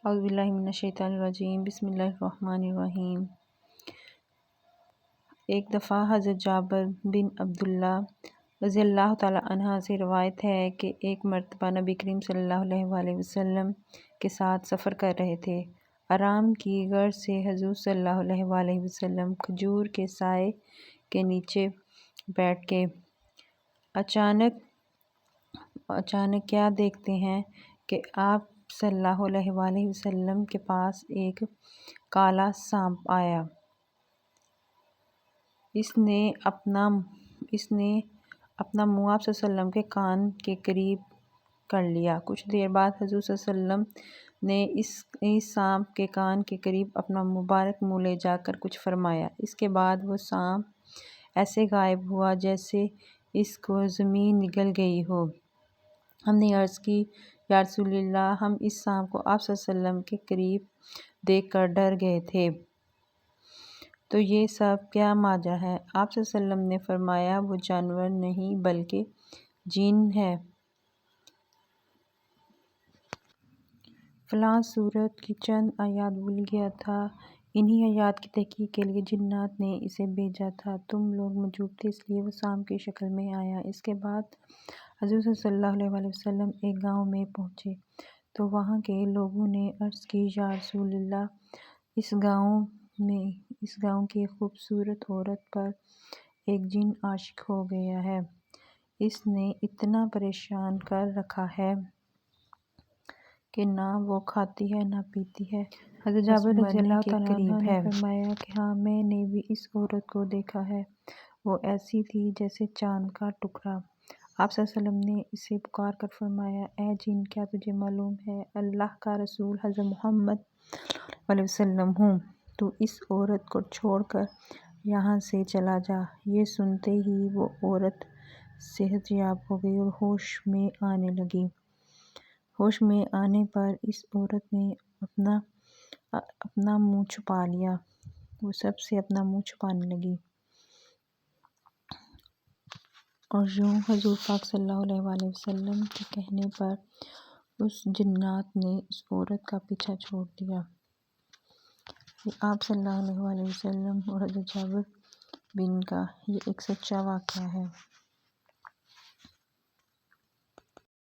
اعوذ باللہ من الشیطان الرجیم، بسم اللہ الرحمن الرحیم۔ ایک دفعہ حضرت جابر بن عبداللہ رضی اللہ تعالیٰ عنہ سے روایت ہے کہ ایک مرتبہ نبی کریم صلی اللہ علیہ وسلم کے ساتھ سفر کر رہے تھے۔ آرام کی غرض سے حضور صلی اللہ علیہ وسلم کھجور کے سائے کے نیچے بیٹھ گئے۔ اچانک کیا دیکھتے ہیں کہ آپ صلی اللہ علیہ وسلم کے پاس ایک کالا سانپ آیا۔ اس نے اپنا منہ آپ صلی اللہ علیہ وسلم کے کان کے قریب کر لیا۔ کچھ دیر بعد حضور صلی اللہ علیہ وسلم نے اس سانپ کے کان کے قریب اپنا مبارک منہ لے جا کر کچھ فرمایا۔ اس کے بعد وہ سانپ ایسے غائب ہوا جیسے اس کو زمین نگل گئی ہو۔ ہم نے عرض کی، یا رسول اللہ، ہم اس سانپ کو آپ صلی اللہ علیہ وسلم کے قریب دیکھ کر ڈر گئے تھے، تو یہ سب کیا ماجرا ہے؟ آپ صلی اللہ علیہ وسلم نے فرمایا، وہ جانور نہیں بلکہ جن ہے۔ فلاں سورت کی چند آیات بھول گیا تھا، انہی آیات کی تحقیق کے لیے جنات نے اسے بھیجا تھا، تم لوگ موجود تھے، اس لیے وہ سانپ کی شکل میں آیا۔ اس کے بعد حضور صلی اللہ علیہ وسلم ایک گاؤں میں پہنچے تو وہاں کے لوگوں نے عرض کی، یا رسول اللہ، اس گاؤں کی ایک خوبصورت عورت پر ایک جن عاشق ہو گیا ہے، اس نے اتنا پریشان کر رکھا ہے کہ نہ وہ کھاتی ہے نہ پیتی ہے، حضرت جابر رضی اللہ تعالیٰ عنہ نے فرمایا کہ ہاں، میں نے بھی اس عورت کو دیکھا ہے، وہ ایسی تھی جیسے چاند کا ٹکڑا۔ آپ صلی اللہ علیہ وسلم نے اسے پکار کر فرمایا، اے جن، کیا تجھے معلوم ہے اللہ کا رسول حضرت محمد صلی اللہ علیہ وسلم ہوں؟ تو اس عورت کو چھوڑ کر یہاں سے چلا جا۔ یہ سنتے ہی وہ عورت صحت یاب ہو گئی اور ہوش میں آنے لگی۔ ہوش میں آنے پر اس عورت نے اپنا منہ چھپا لیا، وہ سب سے اپنا منہ چھپانے لگی، اور یوں حضور پاک صلی اللہ علیہ وسلم کے کہنے پر اس جنات نے اس عورت کا پیچھا چھوڑ دیا۔ یہ آپ صلی اللہ علیہ وسلم اور حضرت جابر بن کا یہ ایک سچا واقعہ ہے۔